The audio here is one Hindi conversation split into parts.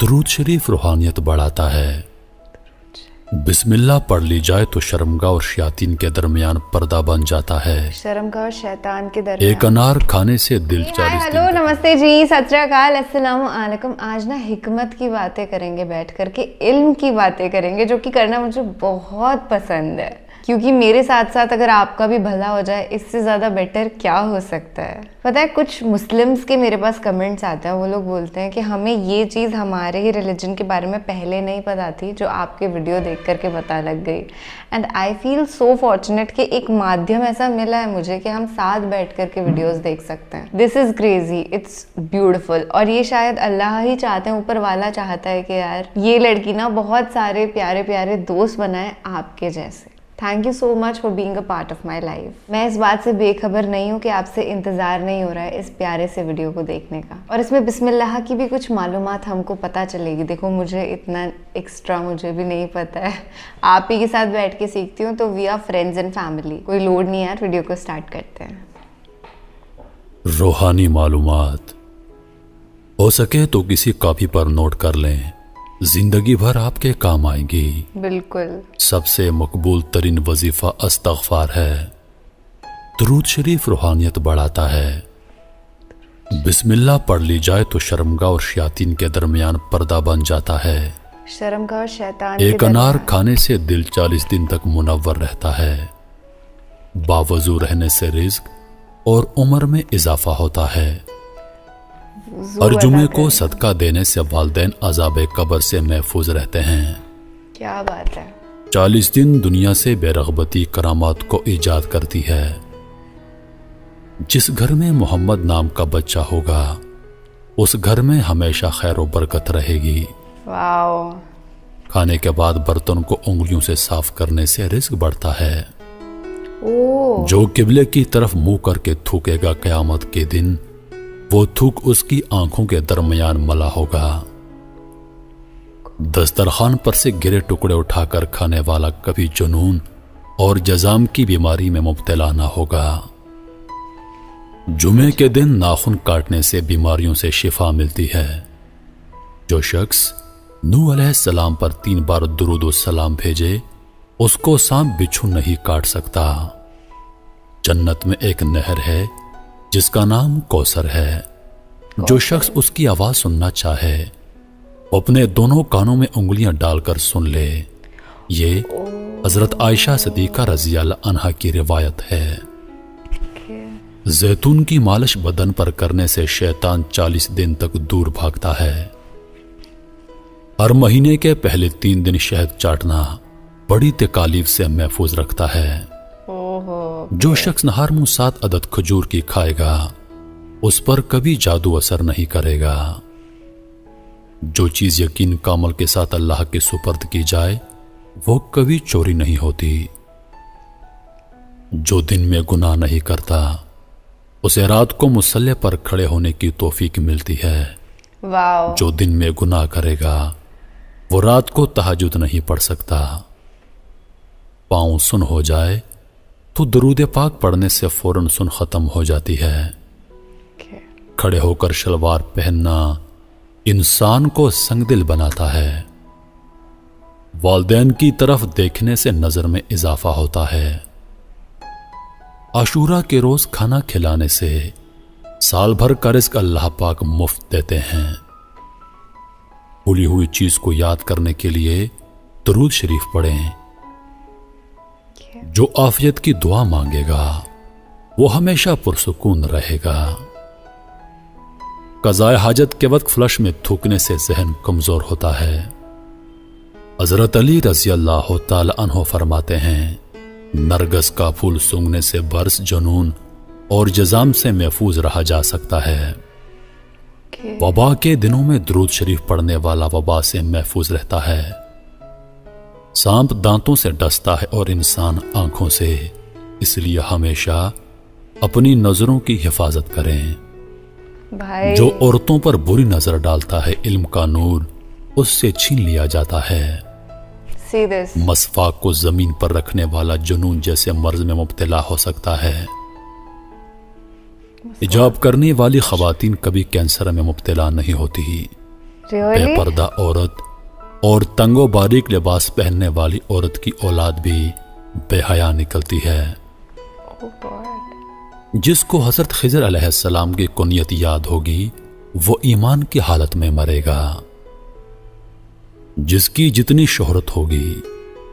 दुरूद शरीफ रूहानियत बढ़ाता है। बिस्मिल्लाह पढ़ ली जाए तो शर्मगाह और शयातीन के दरमियान पर्दा बन जाता है। शर्मगाह और शैतान के दरमियान। एक अनार खाने से दिल 40 हेलो नमस्ते जी, सत श्री अकाल, अस्सलाम वालेकुम। आज ना हिकमत की बातें करेंगे, बैठ करके इल्म की बातें करेंगे, जो कि करना मुझे बहुत पसंद है, क्योंकि मेरे साथ साथ अगर आपका भी भला हो जाए, इससे ज़्यादा बेटर क्या हो सकता है। पता है, कुछ मुस्लिम्स के मेरे पास कमेंट्स आते हैं, वो लोग बोलते हैं कि हमें ये चीज़ हमारे ही रिलीजन के बारे में पहले नहीं पता थी, जो आपके वीडियो देख करके पता लग गई। And I feel so fortunate कि एक माध्यम ऐसा मिला है मुझे कि हम साथ बैठ करके वीडियोस देख सकते हैं। This is crazy, it's beautiful. और ये शायद अल्लाह ही चाहते हैं, ऊपर वाला चाहता है कि यार ये लड़की ना बहुत सारे प्यारे प्यारे दोस्त बनाए आपके जैसे। Thank you so much for being a part of my life. मैं इस बात से बेखबर नहीं हूँ कि आपसे इंतज़ार नहीं हो रहा है इस प्यारे से वीडियो को देखने का, और इसमें बिस्मिल्लाह की भी कुछ मालूमात हमको पता चलेगी। देखो, मुझे इतना एक्स्ट्रा मुझे भी नहीं पता है, आप ही के साथ बैठ के सीखती हूँ, तो we are friends and family. कोई लोड नहीं यार, वीडियो को स्टार्ट करते हैं। रूहानी मालूमात हो सके तो किसी कॉपी पर नोट कर लें, जिंदगी भर आपके काम आएंगी। बिल्कुल। सबसे मकबूल तरीन वजीफा अस्तगफार है। दुरूद शरीफ रूहानियत बढ़ाता है। बिस्मिल्लाह पढ़ ली जाए तो शर्मगाह और शयातीन के दरमियान पर्दा बन जाता है। शर्मगाह और शैतान। एक अनार खाने से दिल 40 दिन तक मुनव्वर रहता है। बावजू रहने से रिज्क और उम्र में इजाफा होता है। हर जुमे को सदका देने से वालिदैन अज़ाबे कब्र से महफूज रहते हैं। क्या बात है। 40 दिन दुनिया से बेरगबती करामात को ईजाद करती है। जिस घर में मोहम्मद नाम का बच्चा होगा, उस घर में हमेशा खैर और बरकत रहेगी। वाओ। खाने के बाद बर्तन को उंगलियों से साफ करने से रिस्क बढ़ता है। ओह। जो किबले की तरफ मुंह करके थूकेगा, क़यामत के दिन वो थूक उसकी आंखों के दरमियान मला होगा। दस्तरखान पर से गिरे टुकड़े उठाकर खाने वाला कभी जुनून और जजाम की बीमारी में मुब्तला ना होगा। जुमे के दिन नाखून काटने से बीमारियों से शिफा मिलती है। जो शख्स नूह अलैहिस्सलाम पर 3 बार दुरूद सलाम भेजे, उसको सांप बिच्छू नहीं काट सकता। जन्नत में एक नहर है जिसका नाम कौसर है। जो शख्स उसकी आवाज सुनना चाहे, अपने दोनों कानों में उंगलियां डालकर सुन ले। ये हजरत आयशा सिद्दीका रज़ी अल्लाह अन्हा की रिवायत है। जैतून की मालिश बदन पर करने से शैतान 40 दिन तक दूर भागता है। हर महीने के पहले 3 दिन शहद चाटना बड़ी तकालीफ से महफूज रखता है। जो शख्स नहार मुंह 7 अदद खजूर की खाएगा, उस पर कभी जादू असर नहीं करेगा। जो चीज यकीन कामल के साथ अल्लाह के सुपर्द की जाए, वो कभी चोरी नहीं होती। जो दिन में गुनाह नहीं करता, उसे रात को मुसल्ले पर खड़े होने की तौफीक मिलती है। वाओ। जो दिन में गुनाह करेगा, वो रात को तहज्जुद नहीं पढ़ सकता। पांव सुन हो जाए तो दरूद पाक पढ़ने से फौरन सुन खत्म हो जाती है। खड़े होकर शलवार पहनना इंसान को संगदिल बनाता है। वालिदैन की तरफ देखने से नजर में इजाफा होता है। आशूरा के रोज खाना खिलाने से साल भर का रिज़्क अल्लाह पाक मुफ्त देते हैं। भूली हुई चीज को याद करने के लिए दुरूद शरीफ पढ़ें। जो आफियत की दुआ मांगेगा, वो हमेशा पुरसुकून रहेगा। कज़ाए हाजत के वक्त फ्लश में थूकने से जहन कमजोर होता है। हजरत अली रज़ी अल्लाह तआला अन्हु फरमाते हैं, नरगस का फूल सूंघने से बर्स, जुनून और जजाम से महफूज रहा जा सकता है। वबा के दिनों में दुरूद शरीफ पढ़ने वाला वबा से महफूज रहता है। सांप दांतों से डसता है और इंसान आंखों से, इसलिए हमेशा अपनी नजरों की हिफाजत करें। भाई। जो औरतों पर बुरी नजर डालता है, इल्म का नूर उससे छीन लिया जाता है। मसवाक को जमीन पर रखने वाला जुनून जैसे मर्ज में मुब्तला हो सकता है। हिजाब करने वाली खवातीन कभी कैंसर में मुब्तला नहीं होती। Really? बेपर्दा औरत और तंगो बारीक लिबास पहनने वाली औरत की औलाद भी बेहया निकलती है। Oh God. जिसको हजरत खिजर अलैहिस्सलाम की कुनियत याद होगी वो ईमान की हालत में मरेगा। जिसकी जितनी शोहरत होगी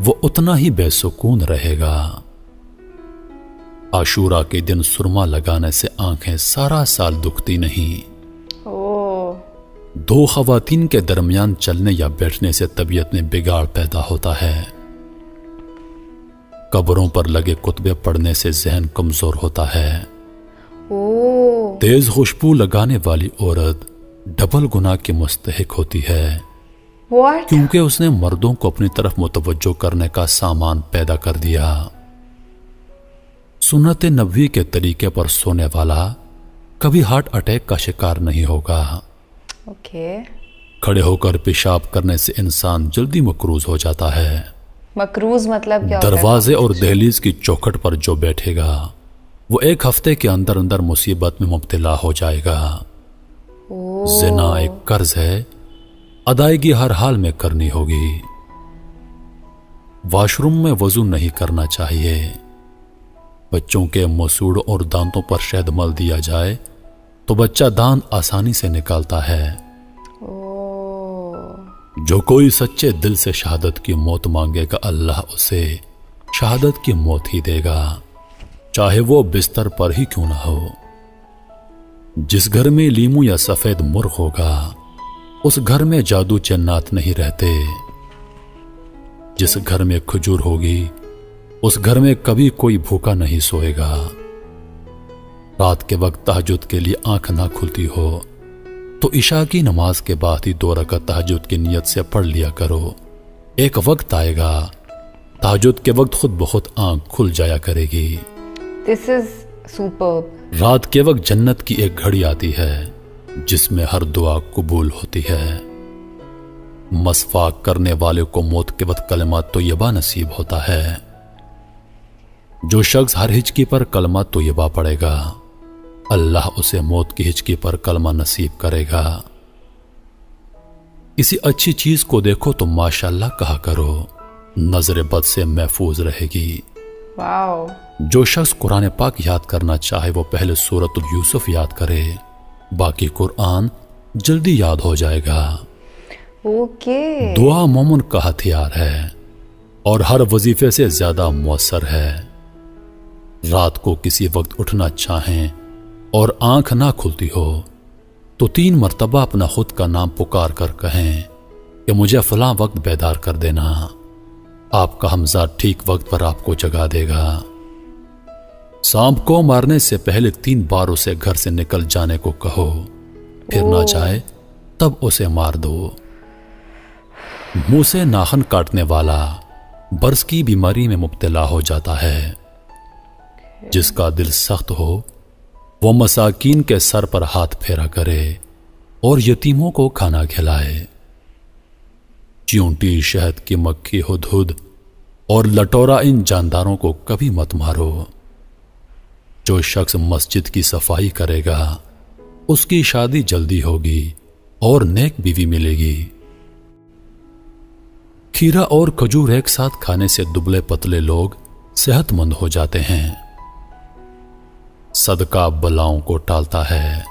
वो उतना ही बेसुकून रहेगा। आशूरा के दिन सुरमा लगाने से आंखें सारा साल दुखती नहीं। Oh. दो खवातीन के दरमियान चलने या बैठने से तबीयत में बिगाड़ पैदा होता है। कब्रों पर लगे कुतबे पढ़ने से जहन कमजोर होता है। Oh. तेज खुशबू लगाने वाली औरत डबल गुनाह की मुस्तहिक होती है, What? क्योंकि उसने मर्दों को अपनी तरफ मुतवज्जो करने का सामान पैदा कर दिया। सुन्नत नबवी के तरीके पर सोने वाला कभी हार्ट अटैक का शिकार नहीं होगा। Okay. खड़े होकर पेशाब करने से इंसान जल्दी मकरूज हो जाता है। मकरूज मतलब क्या होता है? दरवाजे और दहलीज की चौखट पर जो बैठेगा वो एक हफ्ते के अंदर अंदर मुसीबत में मुब्तला हो जाएगा। Oh. जिना एक कर्ज है, अदायगी हर हाल में करनी होगी। वॉशरूम में वजू नहीं करना चाहिए। बच्चों के मसूड़ और दांतों पर शहद मल दिया जाए तो बच्चा दांत आसानी से निकालता है। Oh. जो कोई सच्चे दिल से शहादत की मौत मांगेगा अल्लाह उसे शहादत की मौत ही देगा, चाहे वो बिस्तर पर ही क्यों ना हो। जिस घर में लीमू या सफेद मुर्ग होगा उस घर में जादू जन्नात नहीं रहते। जिस घर में खजूर होगी उस घर में कभी कोई भूखा नहीं सोएगा। रात के वक्त तहज्जुद के लिए आंख ना खुलती हो तो इशा की नमाज के बाद ही 2 रकात तहज्जुद की नियत से पढ़ लिया करो। एक वक्त आएगा तहज्जुद के वक्त खुद ब खुद आंख खुल जाया करेगी। This is superb. रात के वक्त जन्नत की एक घड़ी आती है जिसमें हर दुआ कबूल होती है। मसफाक करने वाले को मौत के वक्त कलमा तोयबा नसीब होता है। जो शख्स हर हिचकी पर कलमा तोयबा पड़ेगा अल्लाह उसे मौत की हिचकी पर कलमा नसीब करेगा। किसी अच्छी चीज को देखो तो माशाअल्लाह कहा करो, नजर बद से महफूज रहेगी। Wow. जो शख्स कुरान पाक याद करना चाहे वो पहले सूरत यूसुफ याद करे, बाकी कुरान जल्दी याद हो जाएगा। Okay. दुआ मोमिन का हथियार है और हर वजीफे से ज्यादा मुअस्सर है। रात को किसी वक्त उठना चाहें और आंख ना खुलती हो तो 3 मर्तबा अपना खुद का नाम पुकार कर कहें कि मुझे फलां वक्त बेदार कर देना। आपका हमजा ठीक वक्त पर आपको जगा देगा। सांप को मारने से पहले 3 बार उसे घर से निकल जाने को कहो, फिर ना चाहे तब उसे मार दो। मुंह से नाखून काटने वाला बर्स की बीमारी में मुब्तला हो जाता है। जिसका दिल सख्त हो वो मसाकीन के सर पर हाथ फेरा करे और यतीमों को खाना खिलाए। चींटी, शहद की मक्खी, हुदहुद और लटोरा इन जानदारों को कभी मत मारो। जो शख्स मस्जिद की सफाई करेगा उसकी शादी जल्दी होगी और नेक बीवी मिलेगी। खीरा और खजूर एक साथ खाने से दुबले पतले लोग सेहतमंद हो जाते हैं। सदका बलाओं को टालता है।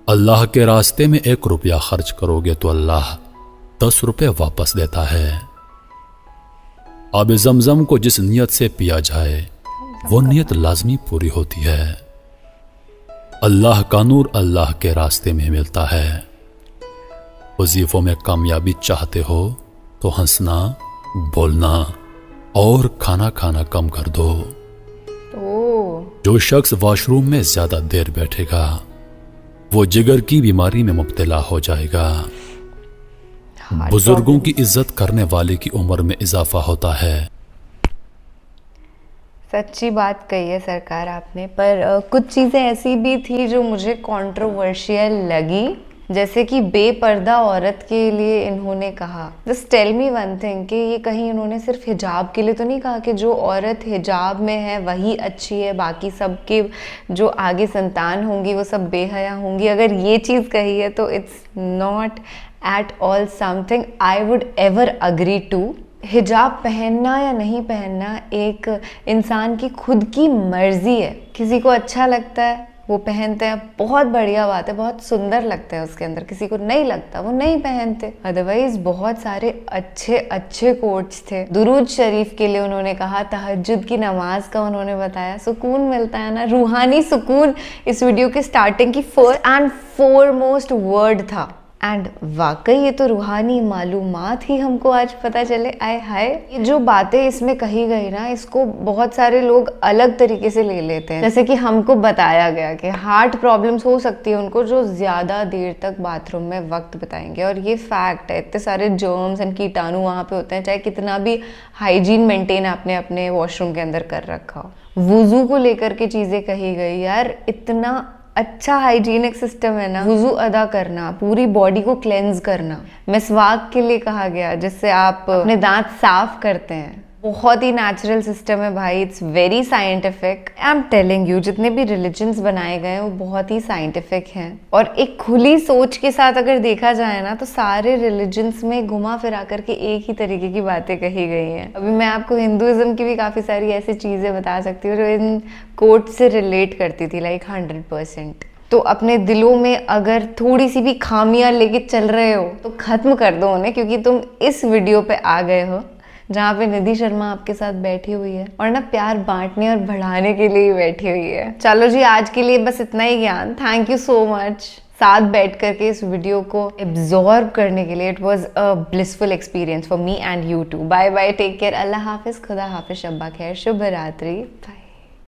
अल्लाह के रास्ते में 1 रुपया खर्च करोगे तो अल्लाह 10 रुपए वापस देता है। आब जमजम को जिस नियत से पिया जाए वो नियत लाजमी पूरी होती है। अल्लाह का नूर अल्लाह के रास्ते में मिलता है। वजीफों में कामयाबी चाहते हो तो हंसना, बोलना और खाना खाना कम कर दो। जो शख्स वॉशरूम में ज्यादा देर बैठेगा वो जिगर की बीमारी में मुब्तला हो जाएगा। बुजुर्गों की इज्जत करने वाले की उम्र में इजाफा होता है। सच्ची बात कही है सरकार आपने, पर कुछ चीज़ें ऐसी भी थी जो मुझे कंट्रोवर्शियल लगी। जैसे कि बेपर्दा औरत के लिए इन्होंने कहा, just tell me one thing, कि ये कहीं इन्होंने सिर्फ हिजाब के लिए तो नहीं कहा कि जो औरत हिजाब में है वही अच्छी है, बाकी सबके जो आगे संतान होंगी वो सब बेहया होंगी। अगर ये चीज़ कही है तो it's not at all something I would ever agree to. हिजाब पहनना या नहीं पहनना एक इंसान की खुद की मर्जी है। किसी को अच्छा लगता है वो पहनते हैं, बहुत बढ़िया बात है, बहुत सुंदर लगता है उसके अंदर। किसी को नहीं लगता वो नहीं पहनते। अदरवाइज बहुत सारे अच्छे अच्छे कोट्स थे। दुरूद शरीफ के लिए उन्होंने कहा, तहज्जुद की नमाज का उन्होंने बताया। सुकून मिलता है ना, रूहानी सुकून इस वीडियो के स्टार्टिंग की फर्स्ट एंड फोरमोस्ट वर्ड था। एंड वाकई ये तो रूहानी मालूमात ही हमको आज पता चले। आए हाय, ये जो बातें इसमें कही गई ना, इसको बहुत सारे लोग अलग तरीके से ले लेते हैं। जैसे कि हमको बताया गया कि हार्ट प्रॉब्लम्स हो सकती है उनको जो ज़्यादा देर तक बाथरूम में वक्त बिताएंगे, और ये फैक्ट है। इतने सारे जर्म्स एंड कीटाणु वहाँ पे होते हैं, चाहे कितना भी हाइजीन मेंटेन आपने अपने वॉशरूम के अंदर कर रखा हो। वुजू को लेकर के चीज़ें कही गई, यार इतना अच्छा हाइजीनिक सिस्टम है ना, वुजू अदा करना, पूरी बॉडी को क्लेंज करना। मिसवाक के लिए कहा गया, जिससे आप अपने दांत साफ करते हैं। बहुत ही नेचुरल सिस्टम है भाई, it's very scientific. I am telling you, जितने भी रिलीजन्स बनाए गए हैं वो बहुत ही साइंटिफिक हैं। और एक खुली सोच के साथ अगर देखा जाए ना, तो सारे रिलीजन्स में घुमा फिरा करके एक ही तरीके की बातें कही गई हैं। अभी मैं आपको हिंदुइज्म की भी काफ़ी सारी ऐसी चीज़ें बता सकती हूँ जो इन कोट से रिलेट करती थी, लाइक 100%। तो अपने दिलों में अगर थोड़ी सी भी खामियां लेके चल रहे हो तो ख़त्म कर दो उन्हें, क्योंकि तुम इस वीडियो पे आ गए हो जहाँ पे निधि शर्मा आपके साथ बैठी हुई है और ना प्यार बांटने और बढ़ाने के लिए बैठी हुई है। चलो जी, आज के लिए बस इतना ही ज्ञान। थैंक यू सो मच साथ बैठ करके इस वीडियो को एब्जॉर्ब करने के लिए। It was a blissful experience for me and you too. Bye bye, take care, अल्लाह हाफिज, खुदा हाफिज, शब्बा खैर, शुभ रात्रि, बाय।